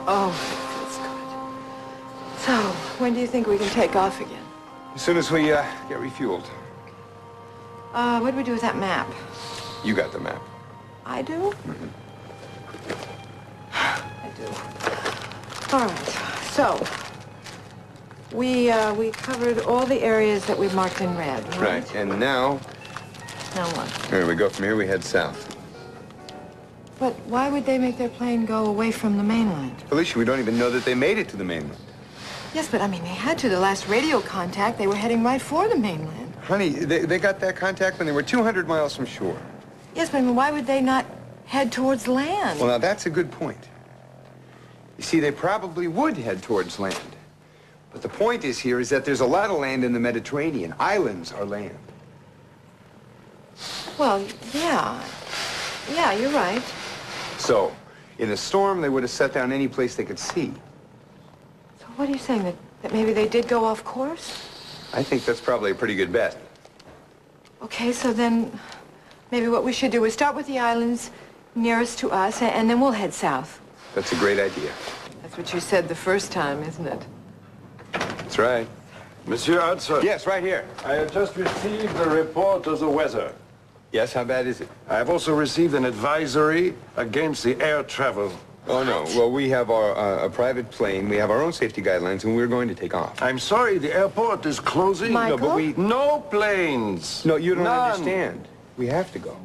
Oh, that's good. So, when do you think we can take off again? As soon as we get refueled. What do we do with that map? You got the map. I do? Mm-hmm. I do. All right. So, we covered all the areas that we marked in red, right? Right. And now what? here we go. From here we head south. But why would they make their plane go away from the mainland? Felicia, we don't even know that they made it to the mainland. Yes, but I mean, they had to. The last radio contact, they were heading right for the mainland. Honey, they got that contact when they were 200 miles from shore. Yes, but I mean, why would they not head towards land? Well, now that's a good point. You see, they probably would head towards land. But the point is here is that there's a lot of land in the Mediterranean. Islands are land. Well, yeah. Yeah, you're right. So, in a storm, they would have set down any place they could see. So what are you saying, that maybe they did go off course? I think that's probably a pretty good bet. Okay, so then maybe what we should do is start with the islands nearest to us, and then we'll head south. That's a great idea. That's what you said the first time, isn't it? That's right. Monsieur Hudson. Yes, right here. I have just received the report of the weather. Yes, how bad is it? I have also received an advisory against the air travel. Oh, no. Well, we have a private plane. We have our own safety guidelines, and we're going to take off. I'm sorry, the airport is closing. Michael? No, but we... No planes. No, you don't None. understand. We have to go.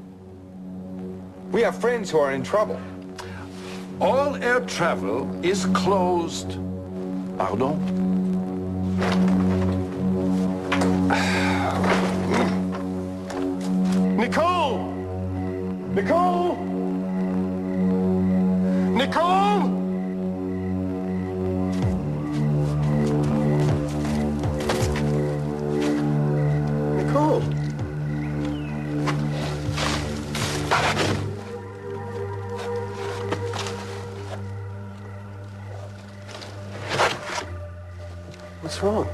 We have friends who are in trouble. All air travel is closed. Pardon? Nicole! Nicole! Nicole! Nicole! What's wrong?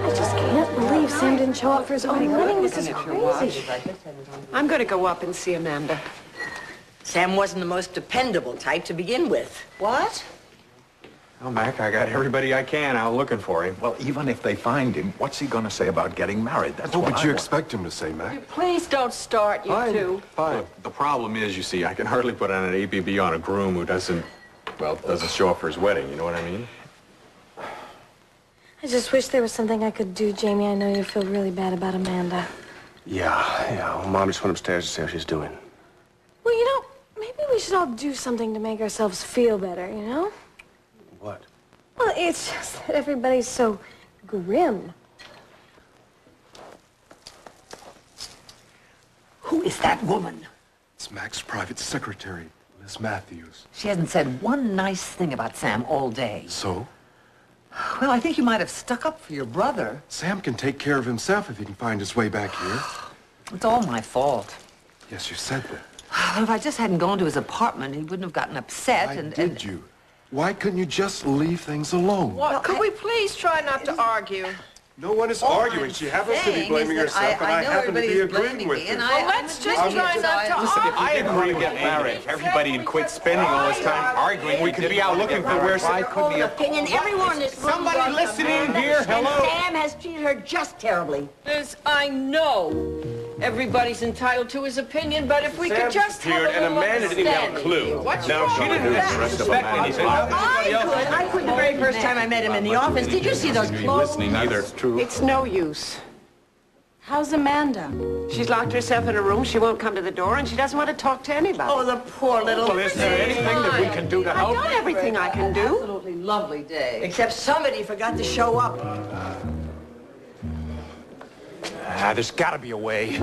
I just can't believe Sam didn't show up for his own wedding. This is crazy. I'm going to go up and see Amanda. Sam wasn't the most dependable type to begin with. What? Well, Mac, I got everybody I can out looking for him. Well, even if they find him, what's he going to say about getting married? That's What what would I you want. expect him to say, Mac? Please don't start, you two. Fine. Look, the problem is, you see, I can hardly put on an ABB on a groom who doesn't show up for his wedding, you know what I mean? I just wish there was something I could do, Jamie. I know you feel really bad about Amanda. Yeah. Well, Mom just went upstairs to see how she's doing. Well, you know, maybe we should all do something to make ourselves feel better, you know? What? Well, it's just that everybody's so grim. Who is that woman? It's Mac's private secretary, Miss Matthews. She hasn't said one nice thing about Sam all day. So? Well, I think you might have stuck up for your brother. Sam can take care of himself if he can find his way back here. It's all my fault. Yes, you said that. Well, if I just hadn't gone to his apartment, he wouldn't have gotten upset Why and... did you? Why couldn't you just leave things alone? What? Could we please try not to argue? No one is All arguing. I'm She happens to be saying blaming is that herself, and I know happen to be everybody's agreeing blaming with me, her. and Well, let's just try not to Listen, if argue. I didn't want to get married, everybody would quit spending all this time arguing. We could be out looking for where... Why couldn't he have... Opinion. Everyone in this room Somebody loves listening Amanda, here, hello? And Sam has treated her just terribly. Liz, I know everybody's entitled to his opinion, but if we could just have a disappeared and little Amanda didn't have a understanding. clue. What's Now, wrong she with didn't that? Expect anything. I could the very first time I met him in the office. Did you see those clothes? Listening either. It's true. It's no use. How's Amanda? She's locked herself in a room. She won't come to the door, and she doesn't want to talk to anybody. Oh, the poor little... Well, is there anything that we can do to I've help? done everything I can do. Absolutely lovely day. Except somebody forgot to show up. There's got to be a way.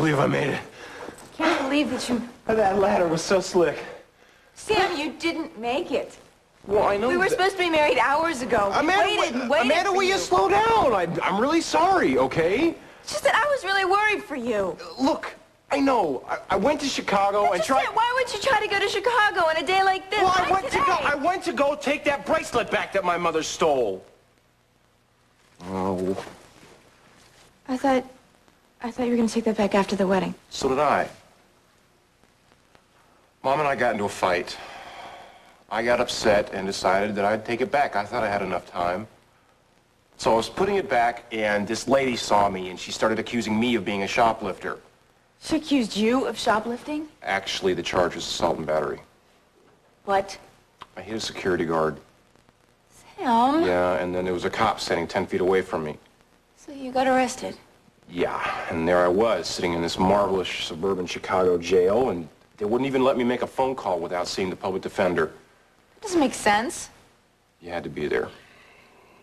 believe I made it. Can't believe that you... That ladder was so slick. Sam, you didn't make it. Well, I know. We were supposed to be married hours ago. We waited and waited Amanda, for will you slow down? I'm really sorry, okay? It's just that I was really worried for you. Look, I know. I went to Chicago and tried... Why would you try to go to Chicago on a day like this? Well, Why I went to go take that bracelet back that my mother stole. Oh. I thought you were going to take that back after the wedding. So did I. Mom and I got into a fight. I got upset and decided that I'd take it back. I thought I had enough time. So I was putting it back, and this lady saw me, and she started accusing me of being a shoplifter. She accused you of shoplifting? Actually, the charge was assault and battery. What? I hit a security guard. Sam? Yeah, and then there was a cop standing 10 feet away from me. So you got arrested? Yeah, and there I was, sitting in this marvelous suburban Chicago jail, and they wouldn't even let me make a phone call without seeing the public defender. That doesn't make sense. You had to be there.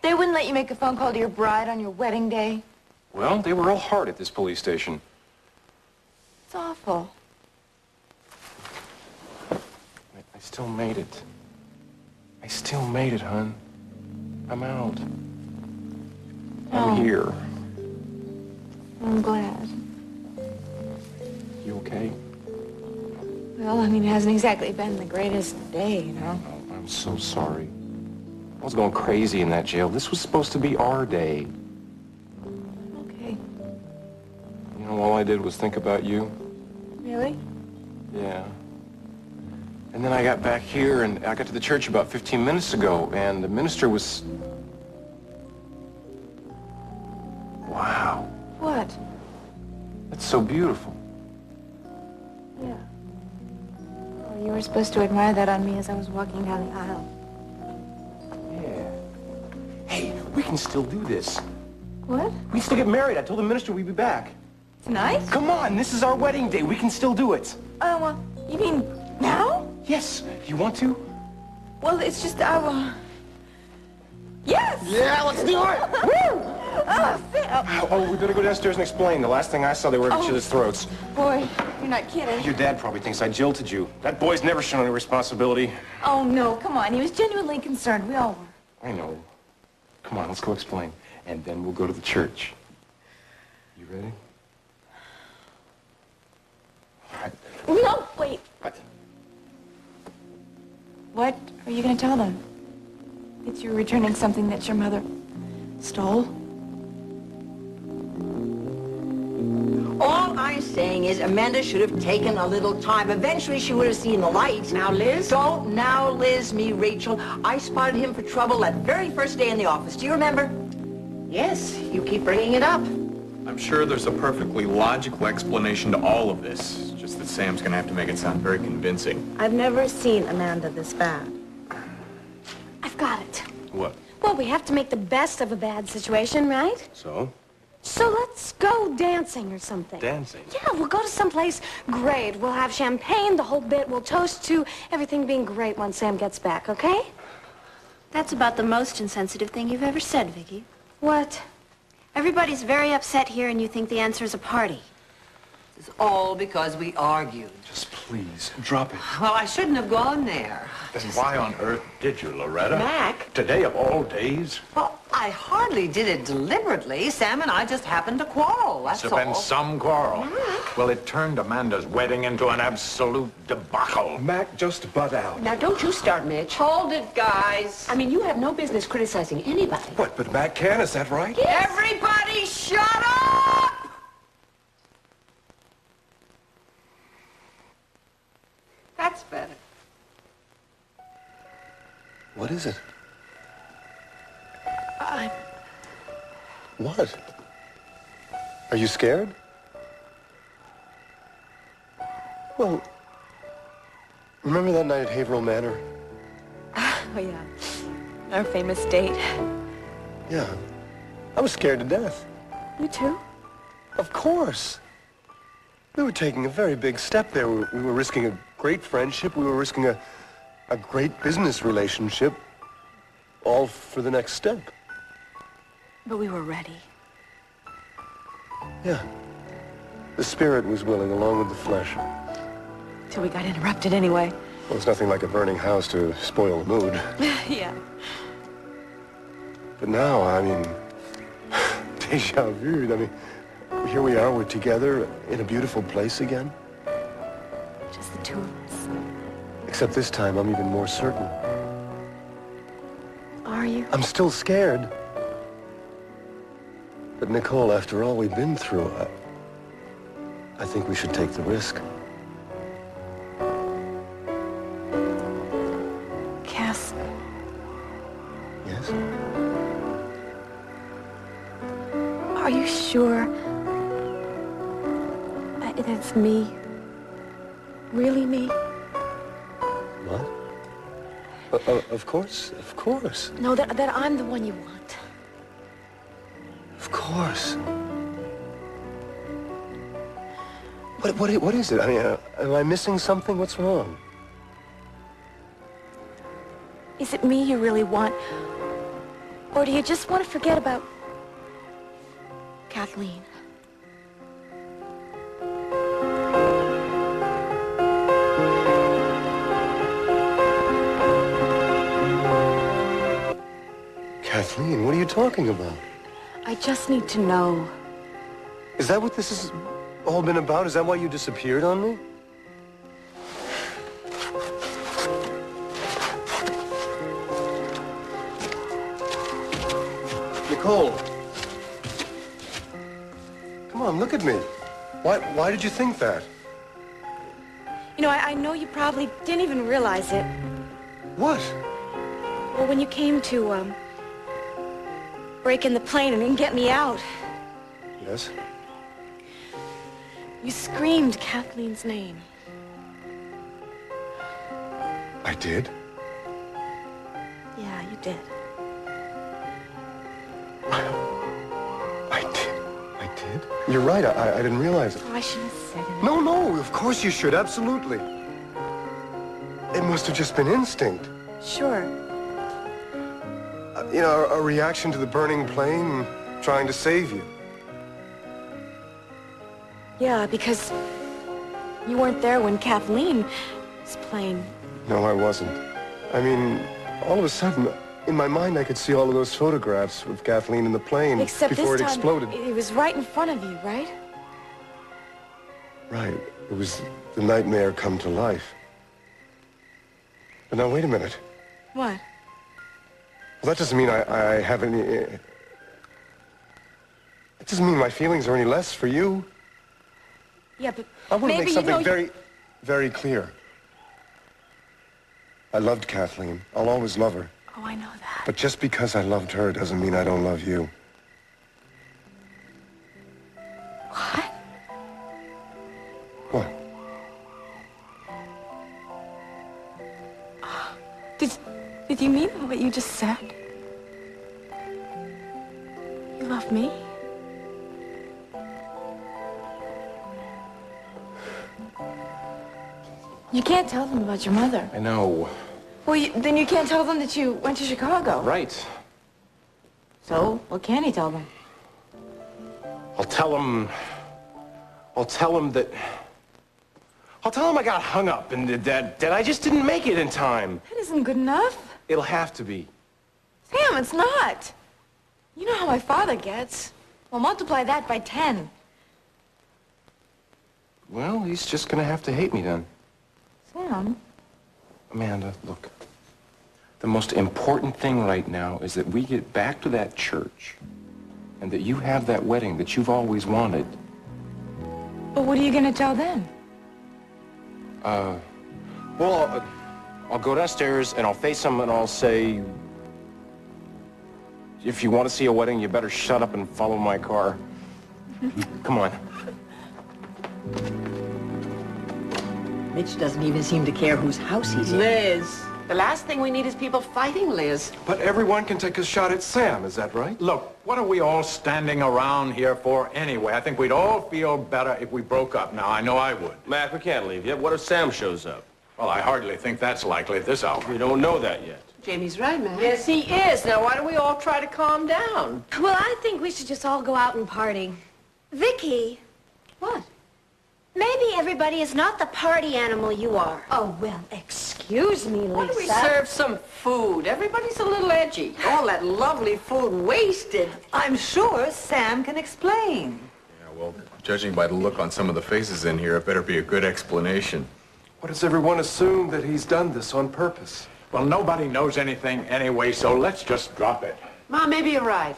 They wouldn't let you make a phone call to your bride on your wedding day? Well, they were all hard at this police station. It's awful. I still made it. I still made it, hon. I'm out. Oh. I'm here. I'm glad. You okay? Well, I mean, it hasn't exactly been the greatest day, you know? Oh, I'm so sorry. I was going crazy in that jail. This was supposed to be our day. Okay. You know, all I did was think about you. Really? Yeah. And then I got back here, and I got to the church about 15 minutes ago, and the minister was... Wow. What? That's so beautiful. Yeah. Well, you were supposed to admire that on me as I was walking down the aisle. Yeah. Hey, we can still do this. What? We can still get married. I told the minister we'd be back. Tonight? Come on, this is our wedding day. We can still do it. Well, you mean now? Yes. You want to? Well, it's just, Yes! Yeah, let's do it! Woo! Oh, Sam! Oh, we better go downstairs and explain. The last thing I saw, they were at each other's throats. Boy, you're not kidding. Your dad probably thinks I jilted you. That boy's never shown any responsibility. Oh, no, come on. He was genuinely concerned. We all were. I know. Come on, let's go explain. And then we'll go to the church. You ready? All right. No, wait. What? What are you going to tell them? That you're returning something that your mother stole? All I'm saying is Amanda should have taken a little time. Eventually, she would have seen the light. Now, Liz? Don't now Liz me, Rachel. I spotted him for trouble that very first day in the office. Do you remember? Yes, you keep bringing it up. I'm sure there's a perfectly logical explanation to all of this. It's just that Sam's gonna have to make it sound very convincing. I've never seen Amanda this bad. I've got it. What? Well, we have to make the best of a bad situation, right? So? So let's go dancing or something. Dancing? Yeah, we'll go to someplace great. We'll have champagne, the whole bit. We'll toast to everything being great once Sam gets back, okay? That's about the most insensitive thing you've ever said, Vicki. What? Everybody's very upset here, and you think the answer is a party. It's all because we argued. Just please, drop it. Well, I shouldn't have gone there. Then why on earth did you, Loretta? Mac? Today of all days? Well, I hardly did it deliberately. Sam and I just happened to quarrel, that's Must have been all. some quarrel. Well, it turned Amanda's wedding into an absolute debacle. Mac, just butt out. Now, don't you start, Mitch. Hold it, guys. I mean, you have no business criticizing anybody. What, but Mac can, is that right? Everybody shut up! That's better. What is it? What? Are you scared? Well, remember that night at Haverhill Manor? Oh, yeah. Our famous date. Yeah. I was scared to death. You too? Of course. We were taking a very big step there. We were risking a great friendship. We were risking a great business relationship. All for the next step. But we were ready. Yeah. The spirit was willing along with the flesh. Till we got interrupted anyway. Well, it's nothing like a burning house to spoil the mood. Yeah. But now, I mean, déjà vu. I mean, here we are, we're together in a beautiful place again. Just the two of us. Except this time, I'm even more certain. Are you? I'm still scared. But Nicole, after all we've been through, I think we should take the risk. Cass. Yes? Are you sure that's me? Really me? What? Of course, of course. No, that I'm the one you want. Of course. What is it? I mean, am I missing something? What's wrong? Is it me you really want? Or do you just want to forget about Kathleen? Kathleen, what are you talking about? I just need to know. Is that what this has all been about? Is that why you disappeared on me? Nicole. Come on, look at me. Why did you think that? You know, I know you probably didn't even realize it. What? Well, when you came to, break in the plane and then get me out, Yes? you screamed Kathleen's name. I did? Yeah, you did. I did? You're right, I didn't realize it. Oh, I shouldn't have said it. No, of course you should, absolutely. It must have just been instinct. Sure. You know, a reaction to the burning plane, trying to save you. Yeah, because you weren't there when Kathleen's plane. No, I wasn't. I mean, all of a sudden, in my mind, I could see all of those photographs of Kathleen in the plane Except before this it time, exploded. it was right in front of you, right? Right. It was the nightmare come to life. But now, wait a minute. What? Well, that doesn't mean I have any... It doesn't mean my feelings are any less for you. Yeah, but I want to maybe make something you know very, very clear. I loved Kathleen. I'll always love her. Oh, I know that. But just because I loved her doesn't mean I don't love you. What? What? Did you mean what you just said? You love me? You can't tell them about your mother. I know. Well, then you can't tell them that you went to Chicago. Right. So, what can he tell them? I'll tell him that... I'll tell him I got hung up and that I just didn't make it in time. That isn't good enough. It'll have to be. Sam, it's not. You know how my father gets. Well, multiply that by 10. Well, he's just gonna have to hate me then. Sam? Amanda, look. The most important thing right now is that we get back to that church and that you have that wedding that you've always wanted. But what are you gonna tell them? Well, I'll go downstairs and I'll face him and I'll say, if you want to see a wedding, you better shut up and follow my car. Come on. Mitch doesn't even seem to care whose house he's in. Liz, the last thing we need is people fighting, Liz. But everyone can take a shot at Sam, is that right? Look, what are we all standing around here for anyway? I think we'd all feel better if we broke up. Now, I know I would. Mac, we can't leave yet. What if Sam shows up? Well, I hardly think that's likely at this hour. We don't know that yet. Jamie's right, man. Yes, he is. Now, why don't we all try to calm down? Well, I think we should just all go out and party. Vicky. What? Maybe everybody is not the party animal you are. Oh, well, excuse me, Lisa. Why don't we serve some food? Everybody's a little edgy. All that lovely food wasted. I'm sure Sam can explain. Yeah, well, judging by the look on some of the faces in here, it better be a good explanation. What does everyone assume that he's done this on purpose? Well, nobody knows anything anyway, so let's just drop it. Mom, maybe you're right.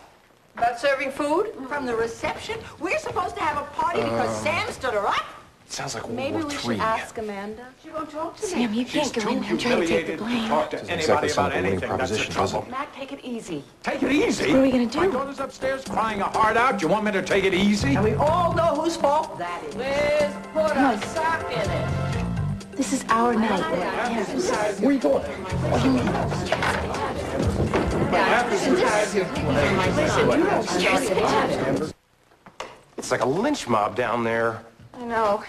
About serving food? From the reception, we're supposed to have a party because Sam stood her up? Sounds like Maybe we should ask Amanda. She won't talk to me. Sam, you can't go in there and try to take the blame. Talk to anybody about anything. That's the trouble. Mac, take it easy. Take it easy? What are we gonna do? My daughter's upstairs crying her heart out. You want me to take it easy? And we all know whose fault that is. Liz, put a sock in it. This is our night. Where are you going? It's like a lynch mob down there. I know.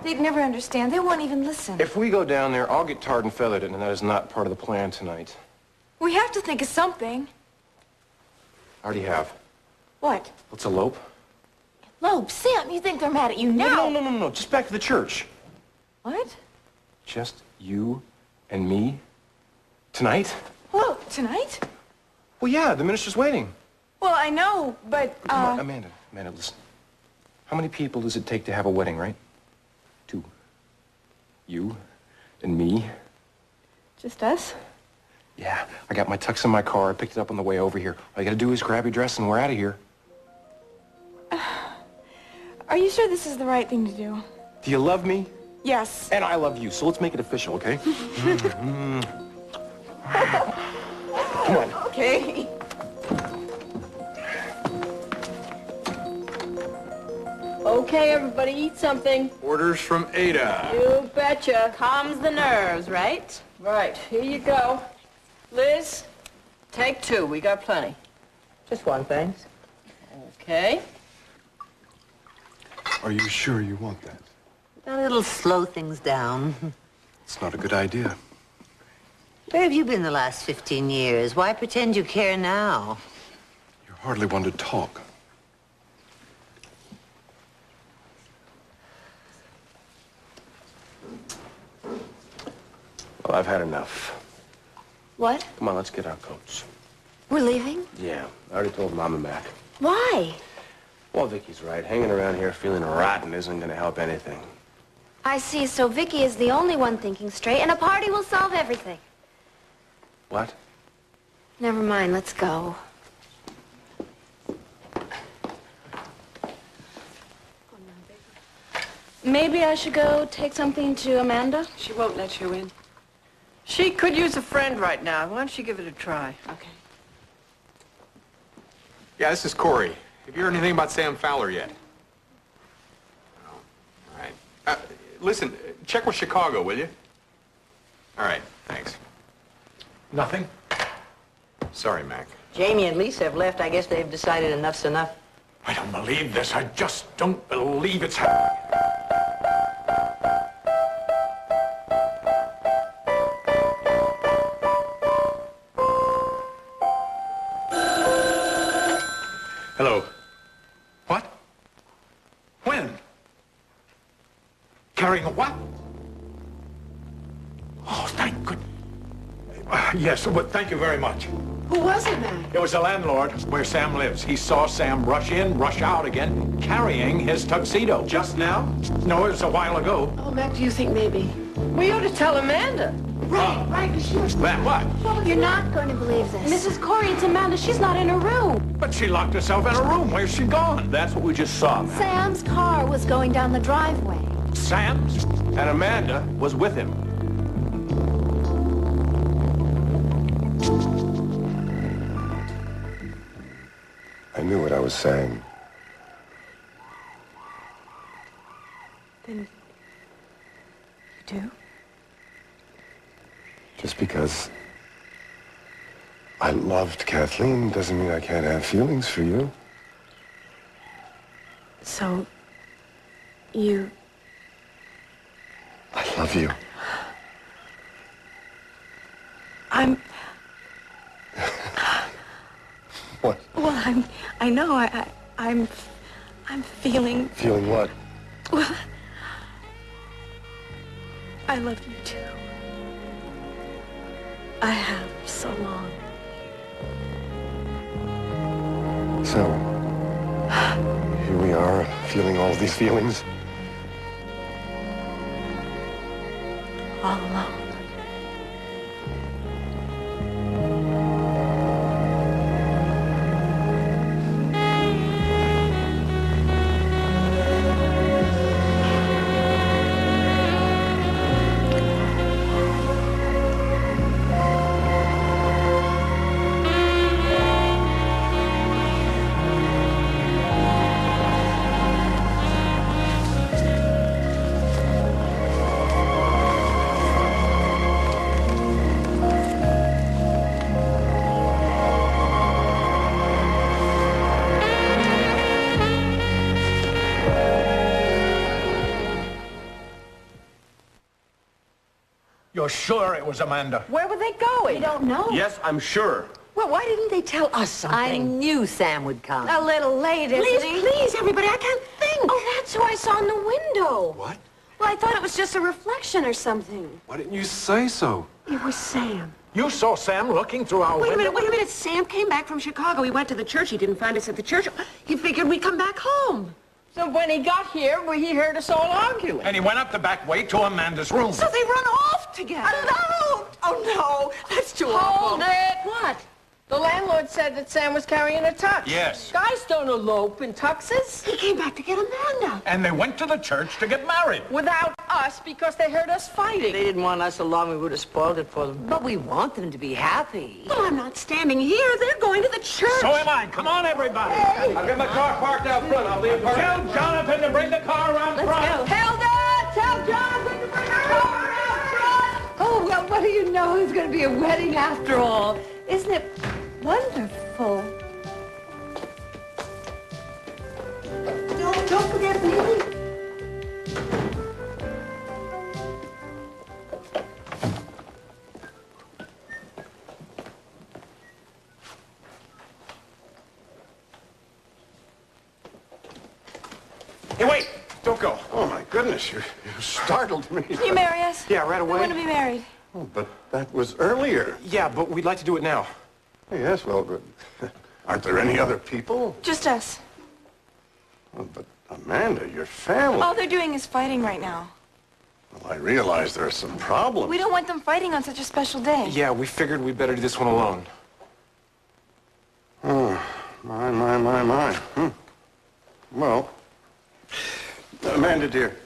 They'd never understand. They won't even listen. If we go down there, I'll get tarred and feathered, and that is not part of the plan tonight. We have to think of something. I already have. What? Let's elope. Loeb, Sam, you think they're mad at you now? No. Just back to the church. What? Just you and me tonight? Well, tonight? Well, yeah, the minister's waiting. Well, I know, but, Come on, Amanda, listen. How many people does it take to have a wedding, right? 2. You and me. Just us? Yeah, I got my tux in my car. I picked it up on the way over here. All you gotta do is grab your dress and we're out of here. Are you sure this is the right thing to do? Do you love me? Yes. And I love you, so let's make it official, okay? Come on. Okay. Okay, everybody, eat something. Orders from Ada. You betcha. Calms the nerves, right? Right, here you go. Liz, take 2. We got plenty. Just one, thanks. Okay. Are you sure you want that? It'll slow things down. It's not a good idea. Where have you been the last 15 years? Why pretend you care now? You hardly want to talk. Well, I've had enough. What? Come on, let's get our coats. We're leaving? Yeah, I already told Mom and Mac. Why? Well, Vicky's right. Hanging around here feeling rotten isn't gonna help anything. I see, so Vicky is the only one thinking straight, and a party will solve everything. What? Never mind, let's go. Maybe I should go take something to Amanda? She won't let you in. She could use a friend right now. Why don't you give it a try? Okay. Yeah, this is Corey. Have you heard anything about Sam Fowler yet? No. All right. Listen, check with Chicago, will you? All right, thanks. Nothing? Sorry, Mac. Jamie and Lisa have left. I guess they've decided enough's enough. I don't believe this. I just don't believe it's happening. Hello. What? When? Carrying a what? Oh, thank goodness. Yes, but thank you very much. Who was it, man? It was the landlord where Sam lives. He saw Sam rush in, rush out again, carrying his tuxedo. Just now? No, it was a while ago. Oh, Mac, do you think maybe? We ought to tell Amanda. Right, she was... What? You're not going to believe this. Mrs. Corey, it's Amanda. She's not in her room. But she locked herself in a room. Where's she gone? That's what we just saw, man. Sam's car was going down the driveway. Sam's? And Amanda was with him. I knew what I was saying. Then you do? Just because I loved Kathleen doesn't mean I can't have feelings for you. So, you... I love you. I'm... What? Well, I know, I'm feeling... Feeling what? Well, I love you too. I have so long. So, here we are, feeling all these feelings. All alone. You're sure it was Amanda? Where were they going? We don't know. Yes, I'm sure. Well, why didn't they tell us something? I knew Sam would come. A little late, isn't Please, he? please, everybody, I can't think. Oh, that's who I saw in the window. What? Well, I thought it was just a reflection or something. Why didn't you say so? It was Sam. You saw Sam looking through our Wait a window? minute, wait a minute. Sam came back from Chicago. He went to the church. He didn't find us at the church. He figured we'd come back home. So when he got here, he heard us all arguing. And he went up the back way to Amanda's room. So they run off together. Alone! Oh, no. That's too awful. Hold it! What? The landlord said that Sam was carrying a tux. Yes. Guys don't elope in tuxes. He came back to get Amanda. And they went to the church to get married. Without us, because they heard us fighting. They didn't want us along. We would have spoiled it for them. But we want them to be happy. Well, I'm not standing here. They're going to the church. So am I. Come on, everybody. I'll get my car parked out front. I'll leave. Tell Jonathan to bring the car around front. Hilda! Tell Jonathan to bring her car out front! Oh, well, what do you know? It's going to be a wedding after all. Isn't it wonderful? Don't forget me. Hey, wait! Don't go. Oh, my goodness, you startled me. Can you marry us? Yeah, right We away. want to be married. Oh, but that was earlier. Yeah, but we'd like to do it now. Yes, well, but aren't there any other people? Just us. Oh, but Amanda, your family. All they're doing is fighting right now. Well, I realize there are some problems. We don't want them fighting on such a special day. Yeah, we figured we'd better do this one alone. Oh, my. Well, Amanda, dear,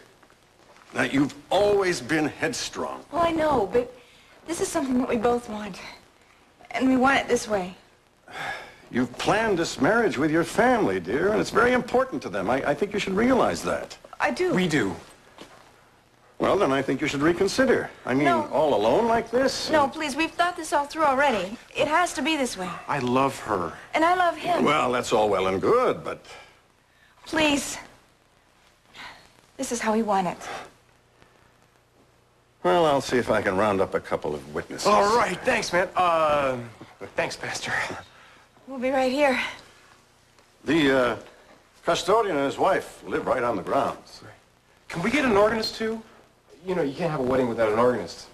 now you've always been headstrong. Well, I know, but this is something that we both want. And we want it this way. You've planned this marriage with your family, dear, and it's very important to them. I think you should realize that. I do. We do. Well, then I think you should reconsider. I mean, No. all alone like this? No, please, we've thought this all through already. It has to be this way. I love her. And I love him. Well, that's all well and good, but... Please. This is how we want it. Well, I'll see if I can round up a couple of witnesses. All right, thanks, man. Thanks, Pastor. We'll be right here. The custodian and his wife live right on the grounds. Can we get an organist, too? You know, you can't have a wedding without an organist.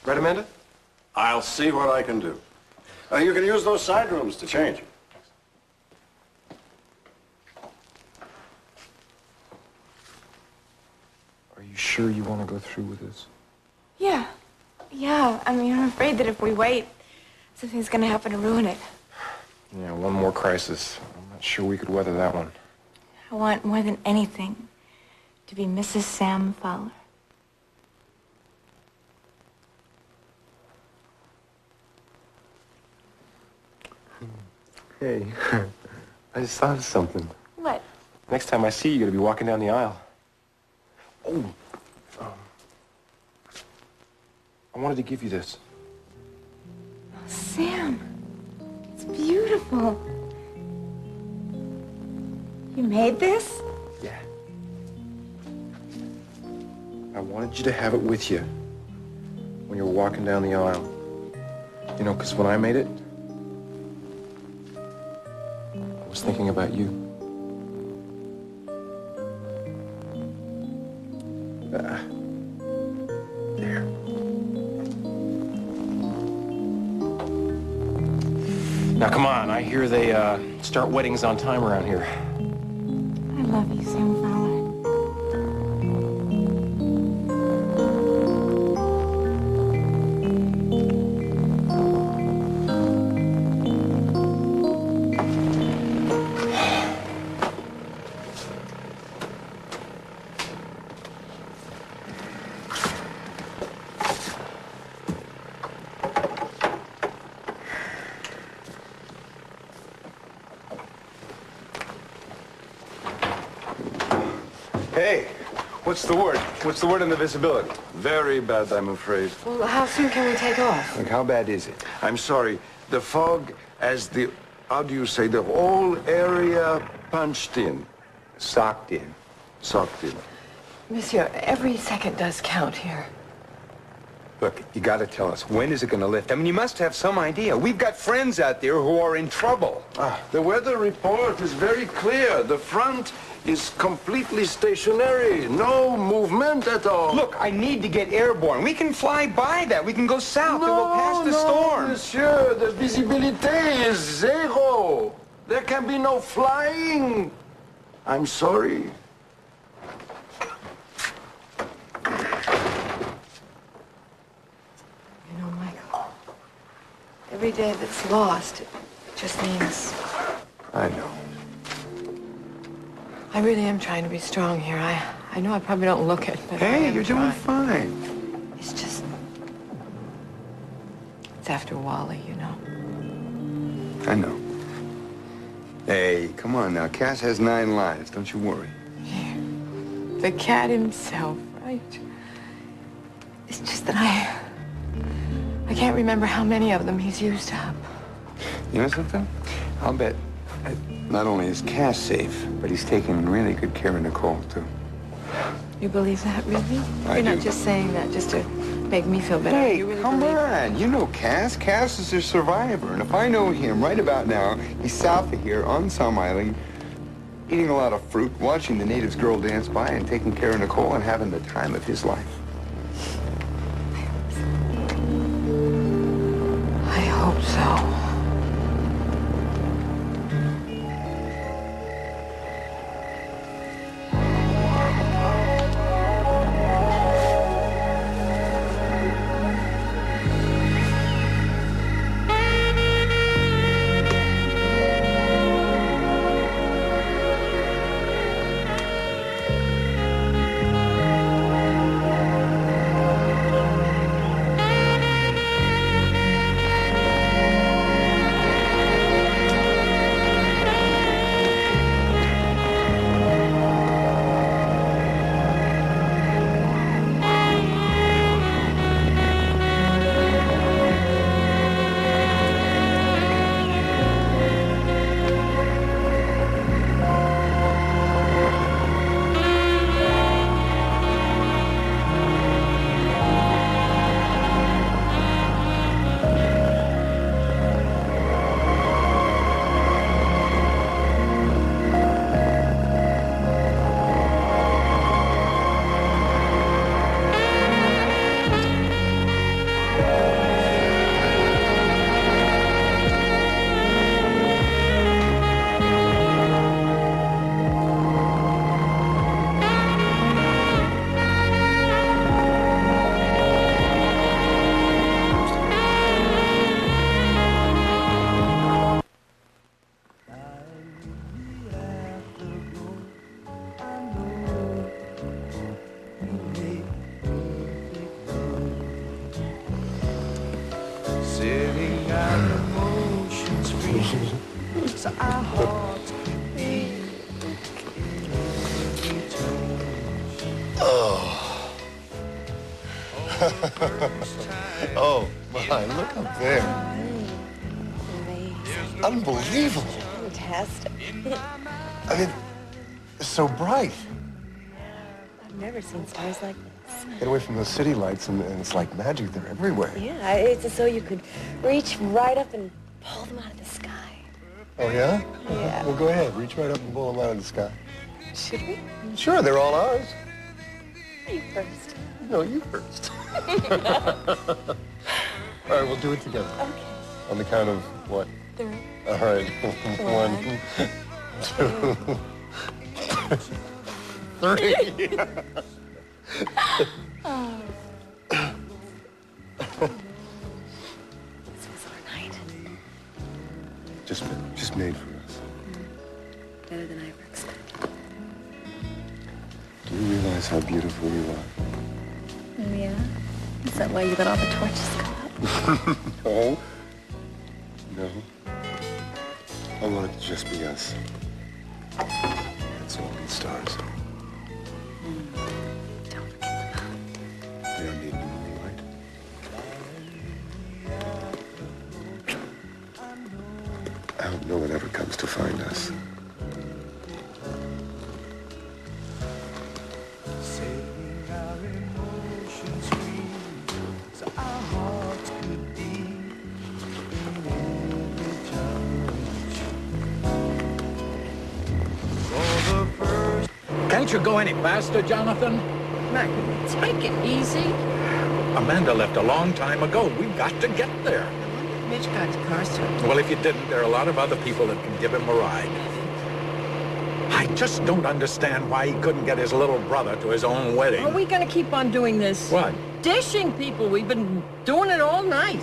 Right, Amanda? I'll see what I can do. You can use those side rooms to change. Are you sure you want to go through with this? Yeah. Yeah. I mean, I'm afraid that if we wait, something's going to happen to ruin it. Yeah, one more crisis. I'm not sure we could weather that one. I want more than anything to be Mrs. Sam Fowler. Hey, I just thought of something. What? Next time I see you, you're going to be walking down the aisle. Oh, I wanted to give you this. Oh, Sam. It's beautiful. You made this? Yeah. I wanted you to have it with you when you were walking down the aisle. You know, because when I made it, I was thinking about you. There. Now, come on. I hear they start weddings on time around here. I love you, Sam Fowler. Hey, what's the word? What's the word on the visibility? Very bad, I'm afraid. Well, how soon can we take off? Like, how bad is it? I'm sorry. The fog has the, how do you say, the whole area punched in. Socked in. Socked in. Monsieur, every second does count here. Look, you gotta tell us, when is it gonna lift? I mean, you must have some idea. We've got friends out there who are in trouble. The weather report is very clear. The front is completely stationary. No movement at all. Look, I need to get airborne. We can fly by that. We can go south and we'll pass the storm. Monsieur, the visibility is zero. There can be no flying. I'm sorry. You know, Michael, every day that's lost, it just means... I know. I really am trying to be strong here. I know I probably don't look it, but I Hey, am you're trying. doing fine. It's just... It's after Wally, you know. I know. Hey, come on now. Cass has 9 lives. Don't you worry. The cat himself, right? It's just that I can't remember how many of them he's used up. You know something? I'll bet not only is Cass safe, but he's taking really good care of Nicole, too. You believe that, really? I You're not do. just saying that just to make me feel better. Hey, You really come believe on. You know Cass. Cass is a survivor. And if I know him right about now, he's south of here on some island, eating a lot of fruit, watching the natives girl dance by, and taking care of Nicole and having the time of his life. I hope so. Sitting our emotions free, so our hearts beat. Oh. Oh, my, look up there. Unbelievable. Fantastic. I mean, it's so bright. I've never seen stars like this. Get away from the city lights, and it's like magic. They're everywhere. Yeah, it's as though you could reach right up and pull them out of the sky. Oh, yeah? Yeah. Well, go ahead. Reach right up and pull them out of the sky. Should we? Sure, they're all ours. You first. No, you first. All right, we'll do it together. Okay. On the count of what? 3. All right. 1, 2, 3. Oh. This was our night. Just made for us. Better than I ever expected. Do you realize how beautiful you are? Oh, yeah? Is that why you let all the torches go up? No. No. I want it to just be us. That's all in stars. Don't forget the moon. We don't need the moonlight. I hope no one ever comes to find us. Saving our emotions free, so our hearts could be in every challenge. For the first Can't you go any faster, Jonathan? Mac, take it easy. Amanda left a long time ago. We've got to get there. Mitch got to Carson. Well, if you didn't, there are a lot of other people that can give him a ride. I just don't understand why he couldn't get his little brother to his own wedding. Are we going to keep on doing this? What? Dishing people. We've been doing it all night.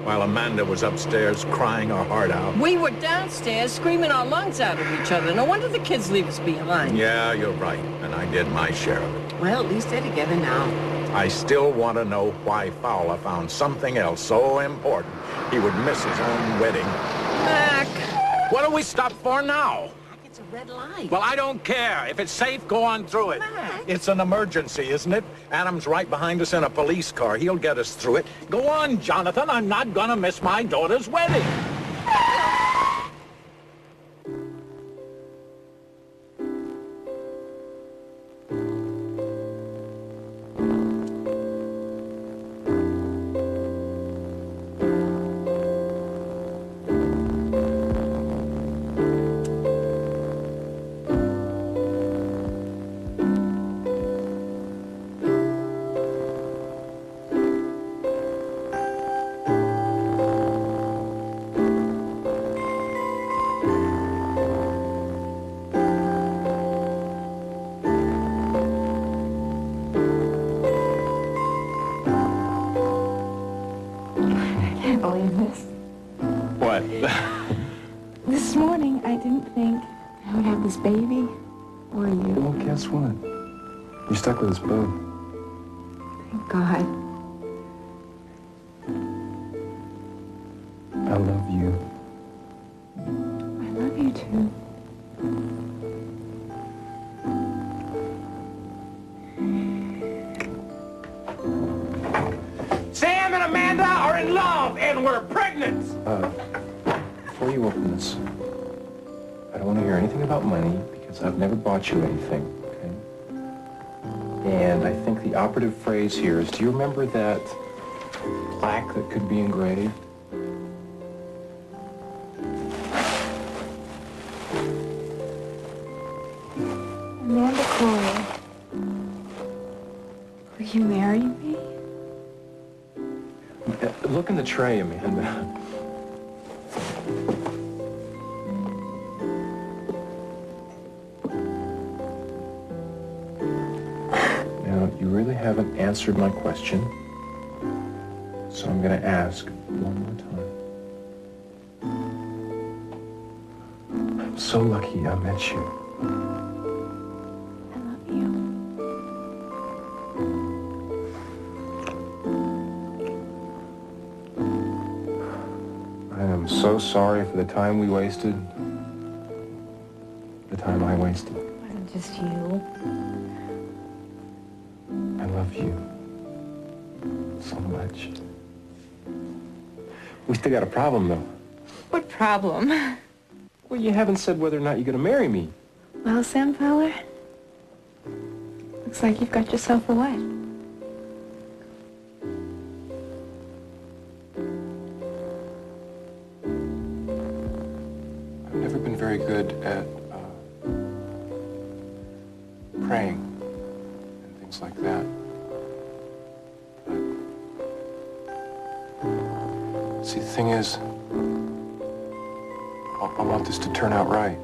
While Amanda was upstairs crying her heart out. We were downstairs screaming our lungs out at each other. No wonder the kids leave us behind. Yeah, you're right. And I did my share of it. Well, at least they're together now. I still want to know why Fowler found something else so important he would miss his own wedding. Mac! What do we stop for now? It's a red light. Well, I don't care. If it's safe, go on through it. Mac. It's an emergency, isn't it? Adam's right behind us in a police car. He'll get us through it. Go on, Jonathan. I'm not gonna miss my daughter's wedding. I can't believe this. What? This morning, I didn't think I would have this baby or you. Well, guess what? You're stuck with us both. Thank God. I love you. I love you too. Sam and Amanda are in love, and we're pregnant! Before you open this, I don't want to hear anything about money because I've never bought you anything, okay? And I think the operative phrase here is, do you remember that plaque that could be engraved? Amanda Corey, will you marry me? Look in the tray, Amanda. Now, you really haven't answered my question, so I'm going to ask one more time. I'm so lucky I met you. I love you. I am so sorry for the time we wasted. The time I wasted. It wasn't just you. I love you so much. We still got a problem, though. What problem? Well, you haven't said whether or not you're going to marry me. Well, Sam Fowler, looks like you've got yourself a wife. I've never been very good at praying and things like that. But, see, the thing is, I want this to turn out right.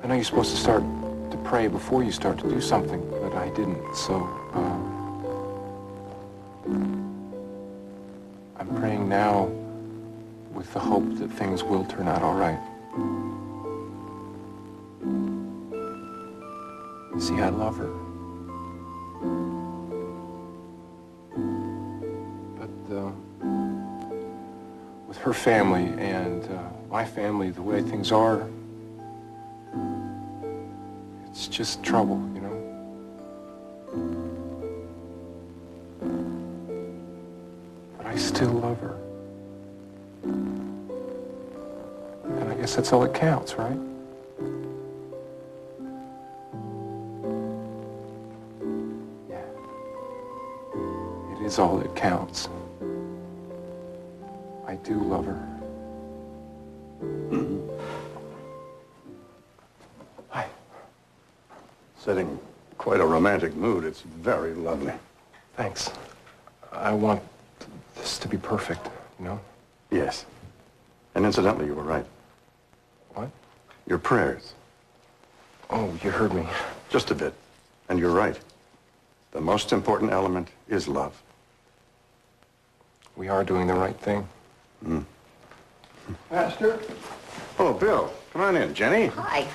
I know you're supposed to start to pray before you start to do something, but I didn't, so, I'm praying now with the hope that things will turn out all right. See, I love her. But, with her family and my family, the way things are, it's just trouble, you know? But I still love her. And I guess that's all that counts, right? Yeah. It is all that counts. I do love her. Setting quite a romantic mood. It's very lovely. Thanks. I want this to be perfect, you know? Yes. And incidentally, you were right. What? Your prayers. Oh, you heard me. Just a bit. And you're right. The most important element is love. We are doing the right thing. Pastor? Oh, Bill. Come on in. Jenny? Hi.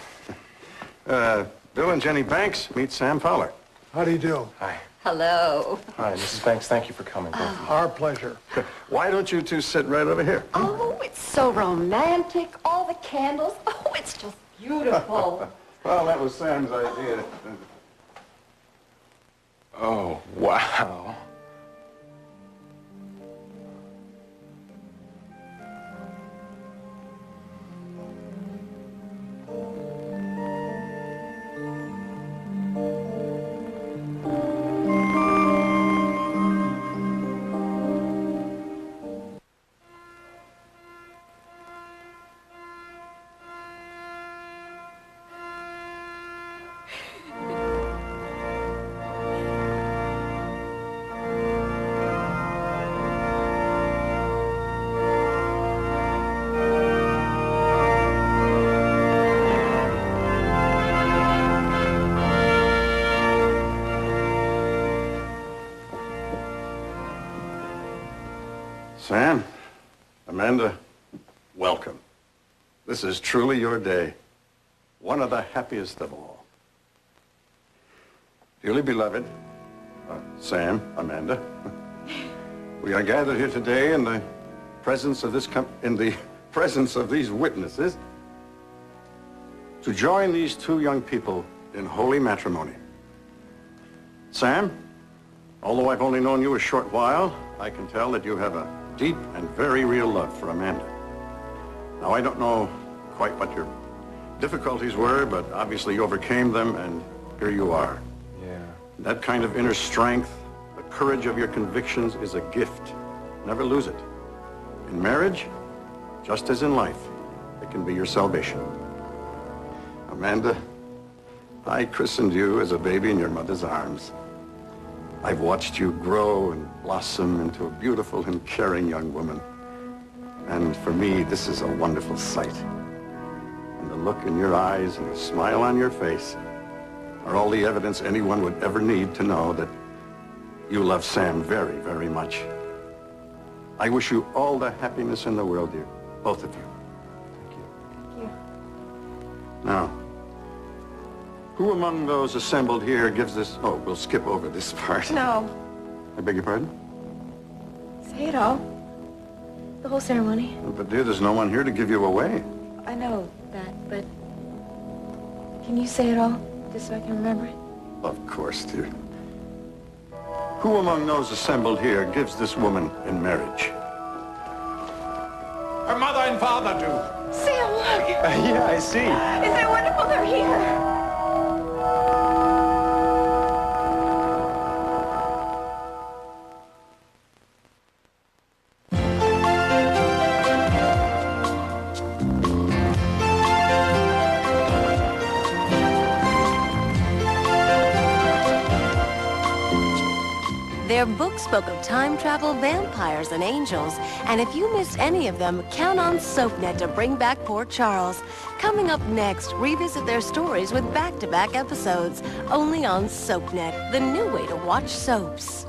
Bill and Jenny Banks, meet Sam Fowler. How do you do? Hi. Hello. Hi, Mrs. Banks. Thank you for coming, both of you. Our pleasure. Why don't you two sit right over here? Oh, it's so romantic. All the candles. Oh, it's just beautiful. Well, that was Sam's idea. Oh, wow. Sam, Amanda, welcome. This is truly your day. One of the happiest of all. Dearly beloved, Sam, Amanda, we are gathered here today in the presence of these witnesses to join these two young people in holy matrimony. Sam, although I've only known you a short while, I can tell that you have a deep and very real love for Amanda. Now, I don't know quite what your difficulties were, but obviously you overcame them, and here you are. Yeah. That kind of inner strength, the courage of your convictions is a gift. Never lose it. In marriage, just as in life, it can be your salvation. Amanda, I christened you as a baby in your mother's arms. I've watched you grow and blossom into a beautiful and caring young woman. And for me, this is a wonderful sight. And the look in your eyes and the smile on your face are all the evidence anyone would ever need to know that you love Sam very, very much. I wish you all the happiness in the world, dear, both of you. Thank you. Thank you. Now, who among those assembled here gives this... Oh, we'll skip over this part. No. I beg your pardon? Say it all. The whole ceremony. But dear, there's no one here to give you away. I know that, but can you say it all, just so I can remember it? Of course, dear. Who among those assembled here gives this woman in marriage? Her mother and father do. Sam, look! Yeah, I see. Isn't it wonderful they're here? Their book spoke of time travel, vampires, and angels. And if you missed any of them, count on SoapNet to bring back Port Charles. Coming up next, revisit their stories with back-to-back episodes. Only on SoapNet, the new way to watch soaps.